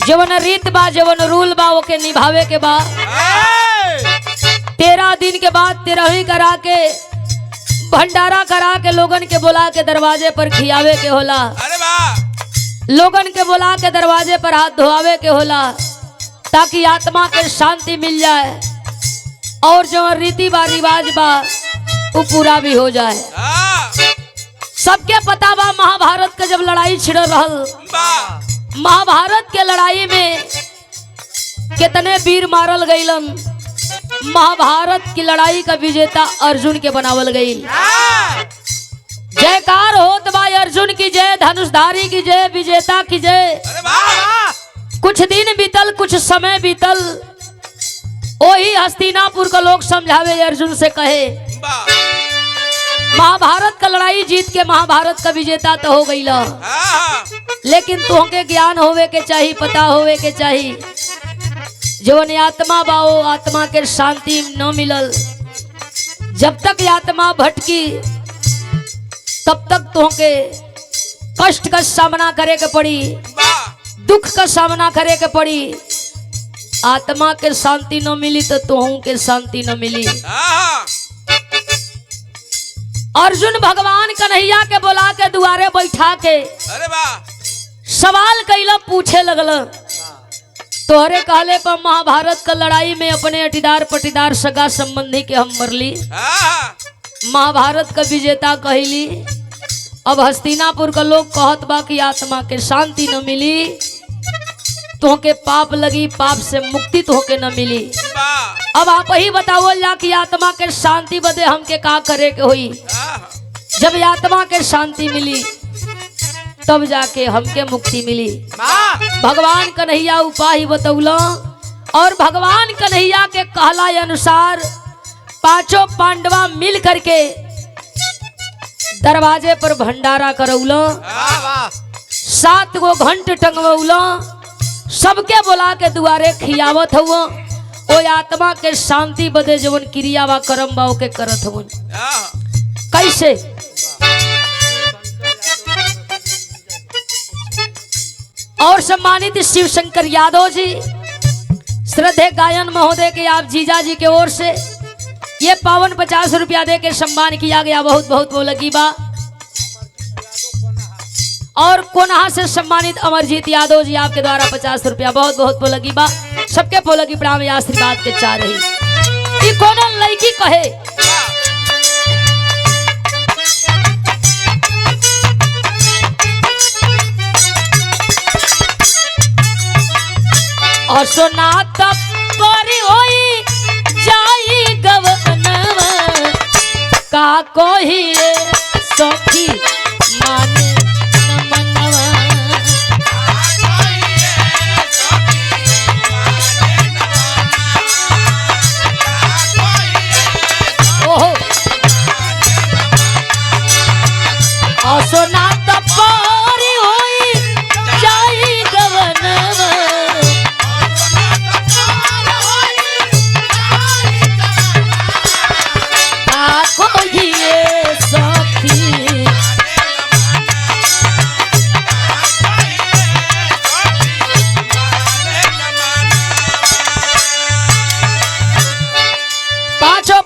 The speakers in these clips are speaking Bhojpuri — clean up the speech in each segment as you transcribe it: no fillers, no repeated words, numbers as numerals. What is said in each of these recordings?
जवन रीत बा जवन रूल बा ओके निभावे के बा। 13 दिन के बाद 13वीं करा के भंडारा करा के लोगन के बुला के दरवाजे पर खियावे के होला। अरे वाह। लोगन के बुला के दरवाजे पर हाथ धोआवे के होला ताकि आत्मा के शांति मिल जाए और जो रीति बा रिवाज बा वो पूरा भी हो जाए। सबके पता बा महाभारत का जब लड़ाई छिड़ रहल, महाभारत के लड़ाई में कितने वीर मारल गईलन। महाभारत की लड़ाई का विजेता अर्जुन के बनावल गई। जयकार होत बा अर्जुन की जय, धनुषधारी की जय, विजेता की जय। कुछ दिन बीतल, कुछ समय बीतल, वही हस्तिनापुर का लोग समझावे अर्जुन से कहे महाभारत का लड़ाई जीत के महाभारत का विजेता तो हो गई ला, लेकिन तुहके ज्ञान होवे के चाहिए, पता होवे के चाहिए। जवन आत्मा बाओ आत्मा के शांति न मिलल, जब तक आत्मा भटकी तब तक तुहके कष्ट का सामना करे के पड़ी, दुख का सामना करे के पड़ी। आत्मा के शांति न मिली तो तुहू के शांति न मिली। अर्जुन भगवान कन्हैया के बुला के दुआरे बैठा के सवाल कैला, पूछे लगल तोहरे कहले पर महाभारत का लड़ाई में अपने अटीदार पटीदार सगा संबंधी के हम मरली, महाभारत का विजेता कहली। अब हस्तिनापुर का लोग कहत बा कि आत्मा के शांति न मिली, तोहके पाप लगी, पाप से मुक्ति तोहके न मिली। अब आप ही बताओ जा कि आत्मा के शांति बदे हमके का करे के हुई। जब आत्मा के शांति मिली तब जाके हमके मुक्ति मिली। भगवान कन्हैया उपाय बतौला और भगवान कन्हैया के कहला अनुसार पांचों पांडवा मिल करके दरवाजे पर भंडारा करौला, 7 गो घंट टंगवौला, सबके बुला के दुआरे खियावत हुआ। ओ आत्मा के शांति बदे जवन क्रिया बा कर्म बा ओके करत हुआ। कैसे? और सम्मानित शिव शंकर यादव जी, श्रद्धेय गायन महोदय के आप जीजा जी के ओर से ये पावन 50 रुपया दे के सम्मान किया गया। बहुत बहुत वो लगी बा। और कोनहा से सम्मानित अमरजीत यादव जी आपके द्वारा 50 रुपया बहुत बहुत वो लगी बा। सबके पोलगी प्रणाम आशीर्वाद के चाह रही। कोनो लड़की कहे और सोना तब परी होई जाई गवनवा का कोई सखी माने न मनवा। ओहो और सोना तब परी होई जाई गवनवा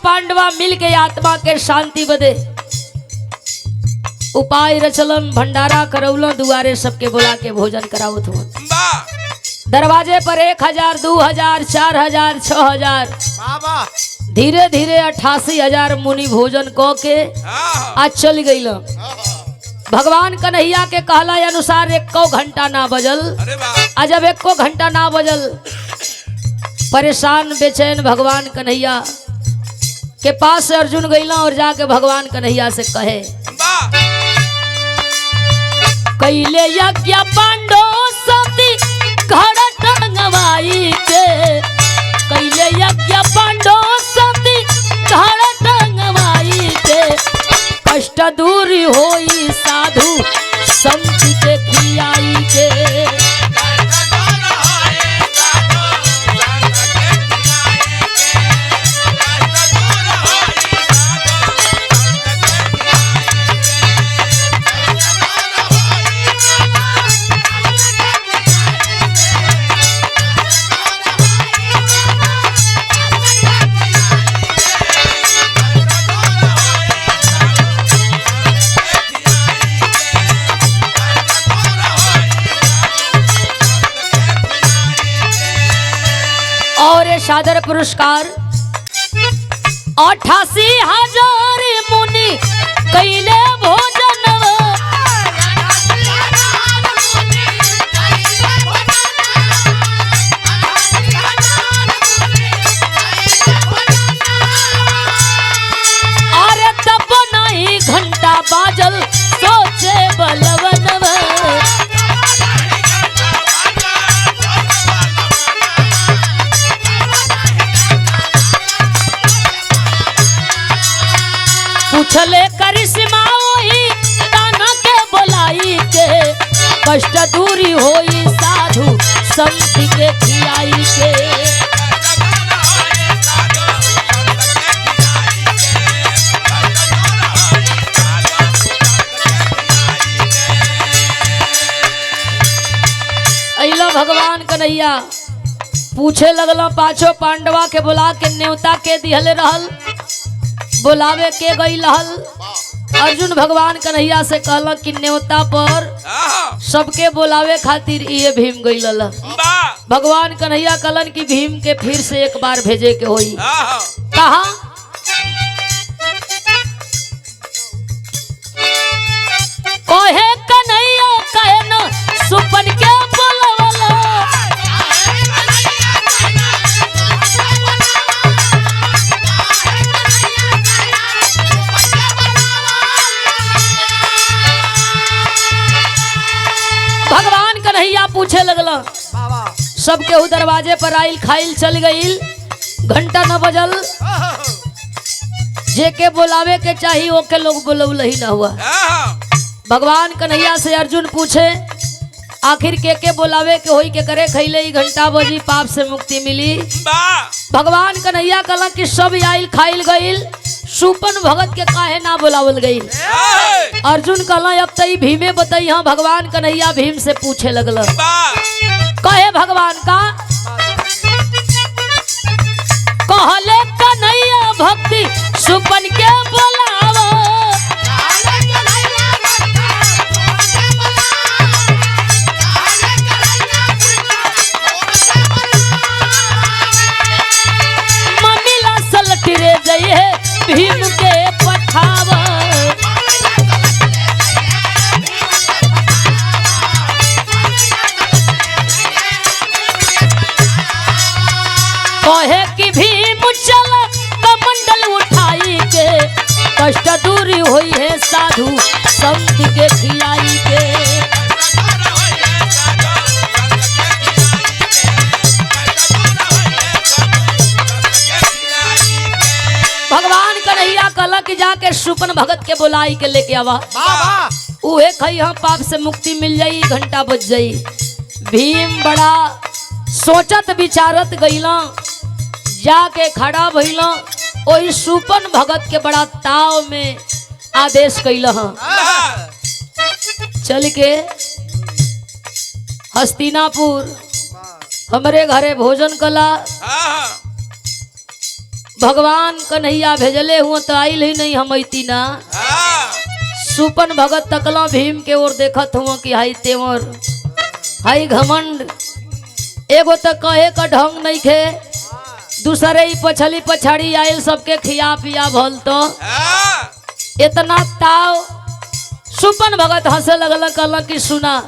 पांडवा मिल के आत्मा के शांति बदे उपाय रचलन, भंडारा करौलन, दुआरे सबके बुला के भोजन करावत हुआ। दरवाजे पर 1000, 2000, 4000, 6000, धीरे धीरे 88,000 मुनि भोजन क के आज चल गई। भगवान कन्हैया के कहला अनुसार 1 घंटा ना बजल। आज जब 1 घंटा ना बजल, परेशान बेचैन भगवान कन्हैया के पास से अर्जुन गईला और जाके भगवान कन्हैया से कहे कैले यज्ञ पांडो सती घड़ टंगवाई के, कैले यज्ञ पांडो सती घड़ टंगवाई के, कष्ट दूर होई साधु संत के खियाई के। सादर पुरस्कार 88,000 मुनि कैले भोजन अरे तब नहीं घंटा बाजल सोचे बलवन पूछले करिश्मा वही ताना के बोलाई के कष्ट दूरी होई साधु संत के खियाई के अइला भगवान कन्हैया पूछे लगला पांचों पांडवा के बुला के न्योता के दिहले रहल बुलावे के गई रहल। अर्जुन भगवान कन्हैया से कहल कि न्योता पर सबके बुलावे खातिर ये भीम गई लल। भगवान कन्हैया कहलन कि भीम के फिर से एक बार भेजे के होई। कहा कहे कन्हैया कहे न सुपन के बोलवला भगवान कन्हैया पूछे लगला सबके उ दरवाजे पर आइल खाइल चल गईल घंटा न बजल जे के बुलावे के चाहिए ओके लोग बुलौल ही न हुआ। भगवान कन्हैया से अर्जुन पूछे आखिर के बुलावे के होई के करे खैले ही घंटा बजी पाप से मुक्ति मिली। भगवान कन्हैया कहला कि सब आइल खाइल गईल सुपन भगत के काहे ना बुलावल गईल। अर्जुन कहला अब तई भीमे बताई। हाँ भगवान कन्हैया भीम से पूछे लगल कहे भगवान का कहले कन्हैया भक्ति सुपन के बुलावा मम्मीला सलट रे जइए भीम के पठावा कहे कि भीम चल कमंडल उठाई के कष्ट दूरी हुई है साधु संत के खिलाई के। भगवान कन्हैया कहला कि जाके सुपन भगत के बुलाई के लेके आवा उहे खई हम पाप से मुक्ति मिल जाई घंटा बज जाई। भीम बड़ा सोचत विचारत गईला जाके खड़ा भइला ओही सुपन भगत के बड़ा ताव में आदेश कैल चल के हस्तिनापुर हमरे घरे भोजन कला। भगवान कन्हैया भेजले हुआ तो आइल ही नहीं हम अती ना। सुपन भगत तकला भीम के ओर देखत हुआ कि हाई तेवर हाई घमंड एगो तो कहे का ढंग नहीं खे दूसरे ही पछली पछाड़ी आयल सबके खिया पिया भल तो इतना ताव। सुपन भगत हंसे लगल कहल कि सुना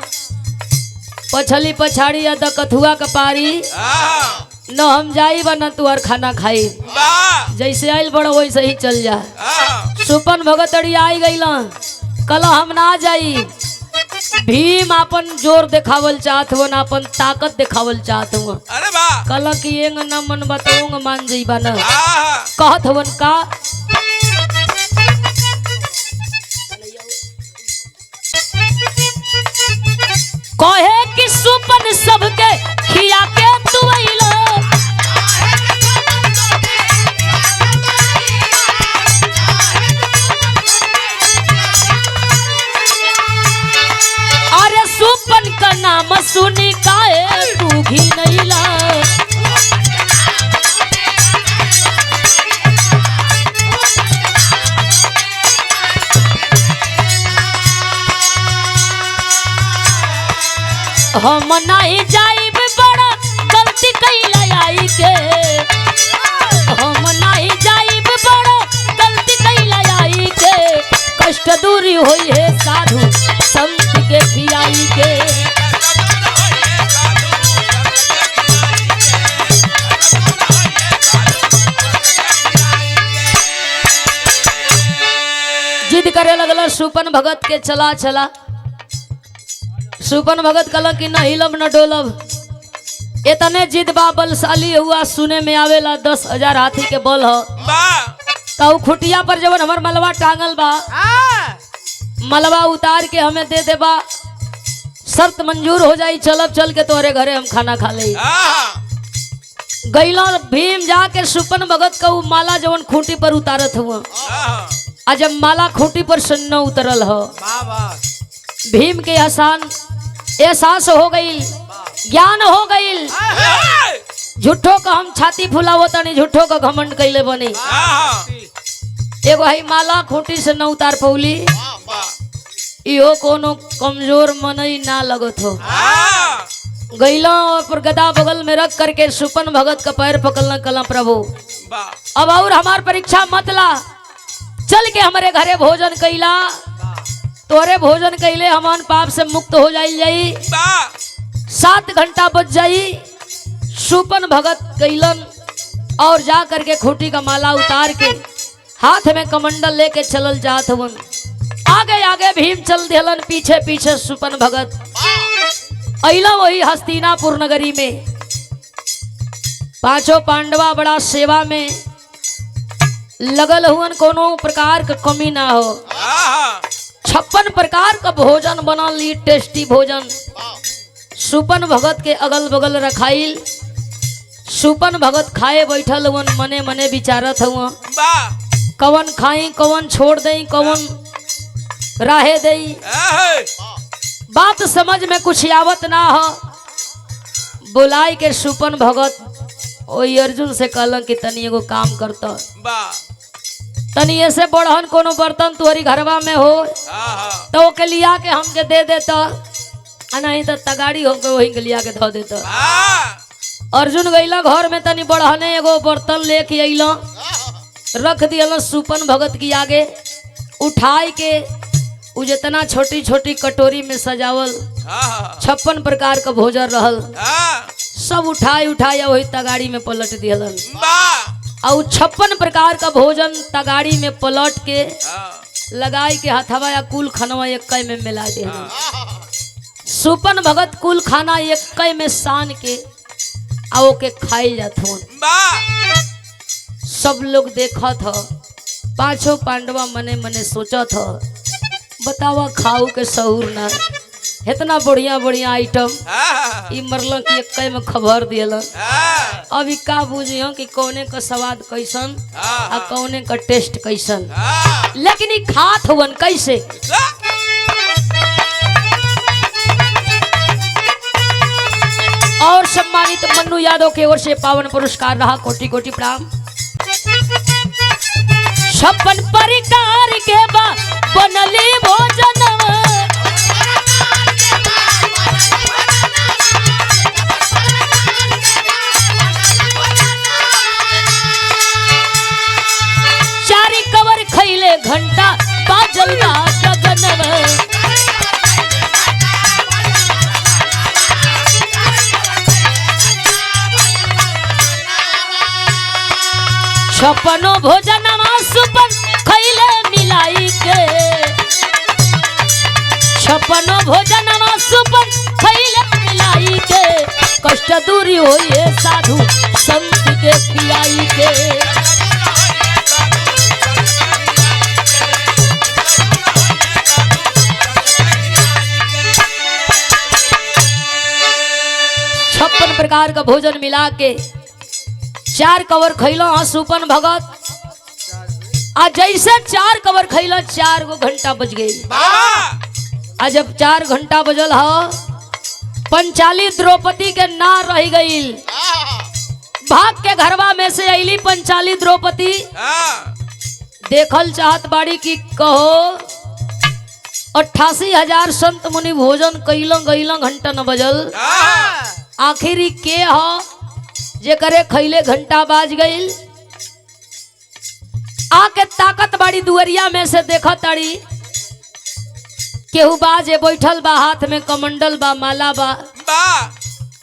पछली पछाड़ी या कथुआ का पारी न हम जाई बा न तुअर खाना खाई जैसे आयल बड़ वैसे ही चल जा। सुपन भगत अड़ी आई गई कल हम ना जाई। भीम अपन जोर दिखावल चाहत हुआ ना अपन ताकत दिखावल चाहत हुआ। कल की एंग न मन बताऊंग मान जाइबा न कहत हुवन का कहे कि सुपन सबके खिया के तू अइलो अरे सुपन का नाम सुनी काहे तू घी नहीं ला। हम नहीं जाइब बड़ा गलती कैला आई के होई है साधु संत के खियाई के। जिद करे लगल सुपन भगत के चला चला। सुपन भगत कहला कि न हिलब न डोलब। इतने जिद बा बलशाली हुआ सुने में आवेला 10,000 हाथी के बल हो। कहू खुटिया पर जब हमर मलबा टांगल बा मलबा उतार के हमें दे देबा शर्त मंजूर हो जाई चलब चल के तोरे घरे हम खाना खा ले। गैला भीम जाके सुपन भगत कहू माला जवन खूंटी पर उतारत हुआ आ जब माला खूंटी पर सुन्न उतरल हो भीम के एहसास हो गई ज्ञान हो गई। झूठो का हम छाती फुलावो तनी झूठो का घमंड कैले बनी। एगो है माला खूंटी से न उतार पौली इहो कोनो कमजोर मनई ना लगत हो। गैला पर गदा बगल में रख करके सुपन भगत का पैर पकड़ना कला प्रभु अब और हमार परीक्षा मत ला चल के हमारे घरे भोजन कैला तोरे भोजन कैले हमान पाप से मुक्त हो जाई 7 घंटा बच जाई। सुपन भगत कैलन और जा करके खूंटी का माला उतार के हाथ में कमंडल लेके चलल जात हवन। आगे आगे भीम चल दिलन पीछे पीछे सुपन भगत अइला वही हस्तिनापुर नगरी में। पांचों पांडवा बड़ा सेवा में लगल हुवन कोनो प्रकार का कमी ना हो। 56 प्रकार का भोजन बनल ली टेस्टी भोजन सुपन भगत के अगल बगल रखाइल। सुपन भगत खाए बैठल हुवन मने मने विचारत हुआ कवन खाई कवन छोड़ दई कवन राहे दई। बात समझ में कुछ आवत ना हो। बुलाई के सुपन भगत ओई अर्जुन से कहलन कि तनी एगो काम करता तनी ऐसे बड़हन कोनो बर्तन तुहरी घरवा में हो तो ओके लिया के हमके दे देता नहीं तो तगाड़ी होके वही के लिया के धो देता। अर्जुन गईला घर में तनी बड़हने एगो बर्तन लेके अइला रख दिया सुपन भगत की आगे उठाई के उ जितना छोटी छोटी कटोरी में सजावल 56 प्रकार का भोजन रहल सब उठाई वही तगाड़ी में पलट दियलन और 56 प्रकार का भोजन तगाड़ी में पलट के लगाई के हथवा या कुल खानवा एक में मिला दे। सुपन भगत कुल खाना एक में सान के आओ के खाई जात हो। सब लोग देखत हो। पांचों पांडवा मने मने सोचत हो बतावा खाऊ के सहूर ना इतना बढ़िया बढ़िया आइटम ई मरल की एक में खबर दियलन। अभी का बुझियो कि कौने का स्वाद कैसन आ कौने का टेस्ट कैसन लेकिन ई खात हुवन कैसे। और सम्मानित मन्नू यादव की ओर से पावन पुरस्कार रहा कोटि कोटि प्रणाम। 56 प्रकार के बनली भोजन चारी कवर खैले घंटा बाजल बा गगनव। 56 भोजन सुपन खैले मिलाई के 56 भोजन सुपन खैले मिलाई के कष्ट दूरी होइए साधु संत के खियाई के। छप्पन प्रकार का भोजन मिला के 4 कवर खैलो सुपन भगत आ जैसे 4 कवर खैलो 4 गो घंटा बज गई। आ जब 4 घंटा बजल हो पंचाली द्रौपदी के ना रह गई। भाग के घरवा में से अली पंचाली द्रौपदी देखल चाहत बाड़ी की कहो 88,000 संत मुनि भोजन कैलो गईलो घंटा न बजल आखिरी के हो जे करे खैले घंटा बाज गई। आके ताकत बाड़ी दुअरिया में से देखा ताड़ी केहू बा जे बैठल बा, हाथ में कमंडल बा, माला बा,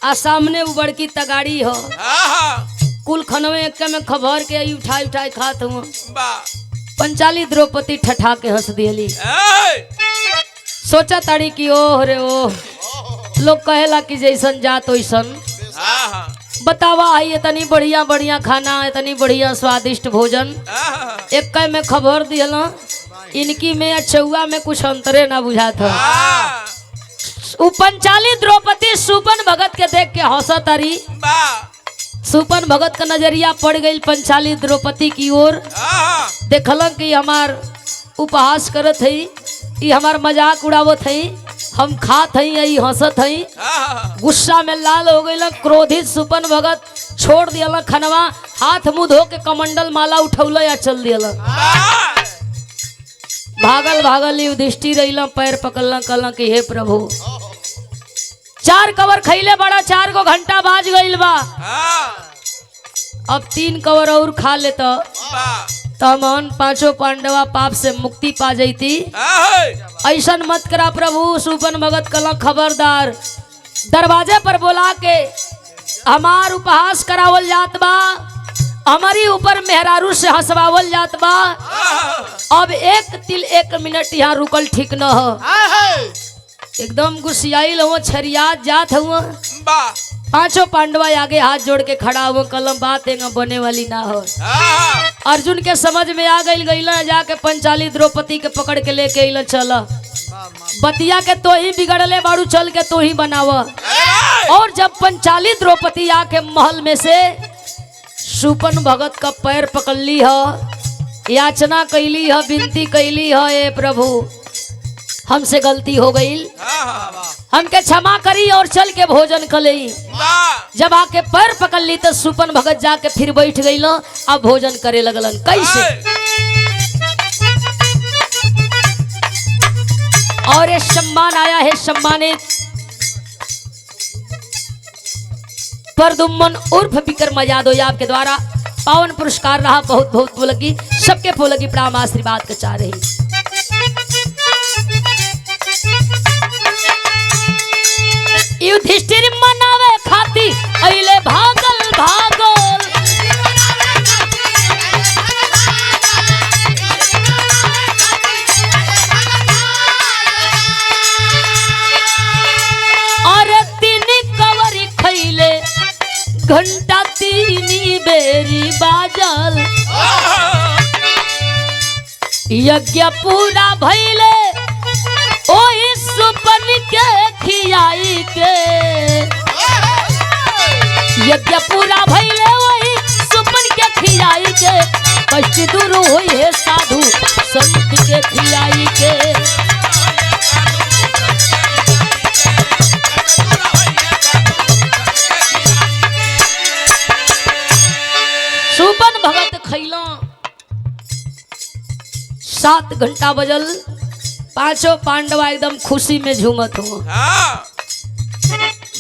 आ सामने उ बड़की तगाड़ी हो, कुल खनवे एक में खबर के आई उठाई उठाई खात हुआ। पंचाली द्रौपदी ठठा के हंस दियली। सोचा ताड़ी कि ओह रे ओह, लोग कहेला कि जैसन जात वैसन। बतावा आई इतनी बढ़िया बढ़िया खाना, इतनी बढ़िया स्वादिष्ट भोजन, एक में खबर दियल, इनकी में अचौआ में कुछ अंतरे ना बुझात हो। पंचाली द्रौपदी सुपन भगत के देख के हंसत तारी। सुपन भगत का नजरिया पड़ गई पंचाली द्रौपदी की ओर। देखलन कि हमार उपहास करत है, ये हमार मजाक उड़ावत है, हम खात हई, यही हंसत हई। गुस्सा में लाल हो गई। क्रोधित सुपन भगत छोड़ दिया खनवा, हाथ मुंह धो के कमंडल माला उठौल या चल दिया। भागल भागल युधिष्ठिर रही, पैर पकड़ल, कहल कि हे प्रभु, 4 कवर खैले बड़ा, 4 गो घंटा बाज गईल बा, अब 3 कवर और खा ले तो हमन 5 पांडवा पाप से मुक्ति पा जैती। ऐसा मत करा प्रभु। सुपन भगत कल खबरदार, दरवाजे पर बुला के हमार उपहास करावल जात बा, हमारी ऊपर मेहरारू से हंसवावल जात बा। अब 1 तिल 1 मिनट यहाँ रुकल ठीक न हो। एकदम गुस्सियाई लो, छरिया जात हुआ। 5 पांडवा आगे हाथ जोड़ के खड़ा हुआ, कलम बात है बने वाली ना हो। अर्जुन के समझ में आ गई, जाके पंचाली द्रौपदी के पकड़ के लेके अल, चल बतिया के तो ही बिगड़ले बाड़ू, चल के तो ही बनाव। और जब पंचाली द्रौपदी आके महल में से सुपन भगत का पैर पकड़ ली है, याचना कैली है, विनती कैली है, ए प्रभु हमसे गलती हो गई, हमके क्षमा करी और चल के भोजन कलई। जब आके पैर पकड़ ली तो सुपन भगत जाके फिर बैठ गई, अब भोजन करे लगलन। कैसे? और ये सम्मान आया है, सम्मानित परदुम्मन उर्फ विक्रम यादव आपके द्वारा पावन पुरस्कार रहा। बहुत बहुत फूलगी, सबके फूलगी प्रणाम आशीर्वाद के चाह रही। युधिष्ठिर मनावे खाती अइले भागल भागल, अरे 3 कवर खैले घंटा 3 बेरी बाजल, यज्ञ पूरा भइले ओही सुपन के खियाई के, यज्ञ पूरा भइले वही सुपन के खियाई के, कष्ट दूर होई है साधु संत के खियाई के। सुपन भगत खैला, 7 घंटा बजल, 5 पांडवा एकदम खुशी में झूमत हो।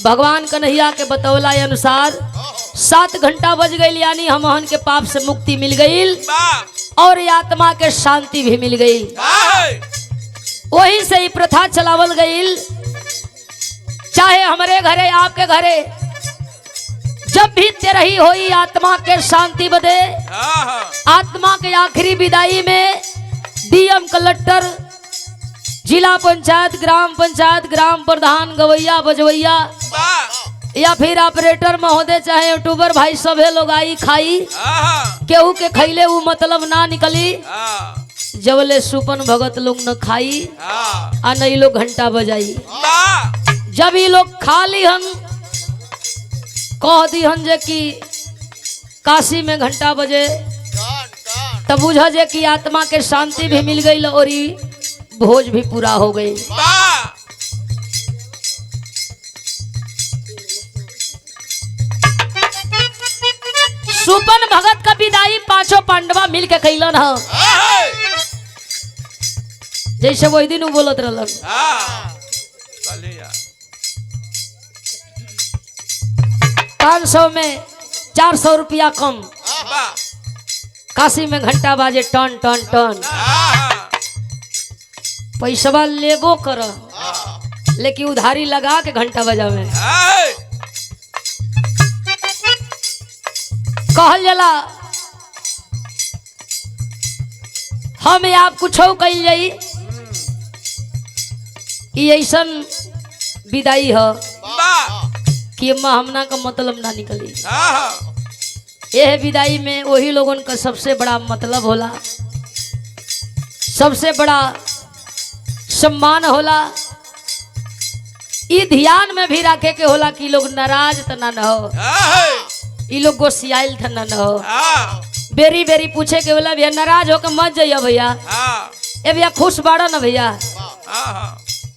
भगवान कन्हैया के बतौला अनुसार 7 घंटा बज गई, यानी हमहन के पाप से मुक्ति मिल गई और आत्मा के शांति भी मिल गई। वही से ही प्रथा चलावल गई, चाहे हमारे घरे आपके घरे जब भी तेरही होई आत्मा के शांति बदे, आत्मा के आखिरी विदाई में डीएम कलेक्टर, जिला पंचायत, ग्राम प्रधान, गवैया बजवैया या फिर ऑपरेटर महोदय, चाहे यूट्यूबर भाई सभे लोग आई खाई, केहू के खैले वो मतलब ना निकली। जबले सुपन भगत लोग न खाई आ नहीं लोग घंटा बजाई। जब ये लोग खा ली हन, कह दी हन जे कि काशी में घंटा बजे, तब बुझा जे कि आत्मा के शांति भी मिल गई और भोज भी पूरा हो गई। सुपन भगत का विदाई 5 पांडवा मिल के कैलन है, जैसे वही दिन बोलत रहलन। 500 में 400 रुपया कम, काशी में घंटा बाजे टन टन टन। पैसवा लेबो कर लेकिन उधारी लगा के घंटा बजावे कहल जाला हम आप कुछ कल जाई ऐसा विदाई है कि हमना का मतलब ना निकली। यह विदाई में वही लोगों का सबसे बड़ा मतलब होला, सबसे बड़ा सम्मान होला। ई ध्यान में भी रखे के होला कि लोग नाराज तो ना हो, ई लोग गोसियाइल तो ना हो। बेरी बेरी पूछे के बोला भैया नाराज होकर मत जाइए भैया, ए भैया खुश बाड़ा ना भैया।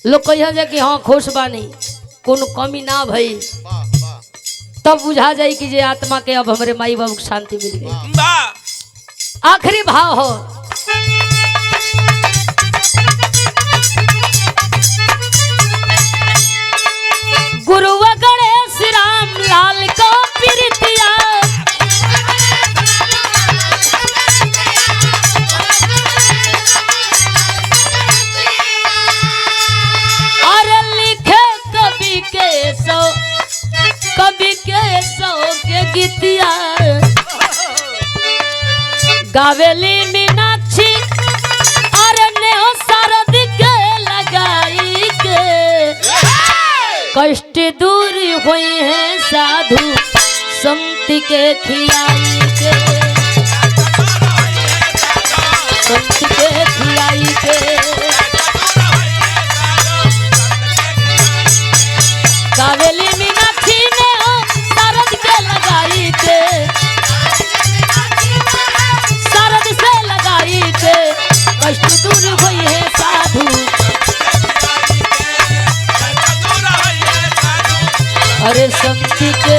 लोग कहिए कि हाँ खुश बानी, कोनो कमी ना भई, तब बुझा जाई कि जे आत्मा के अब हमारे माई बाबू को शांति मिल गई। आखिरी भाव हो गुरु गणेश राम लाल को प्रीतिया, के गीतिया गावेली मीनाक्षी अरे नेहो सरद के लगाई के कष्ट दूर हुई है साधु संत के खियाई के, संत के खियाई के गावेली मीनाक्षी ने सरद के लगाई के, सरद से लगाई के कष्ट दूर हुई है साधु। अरे संत के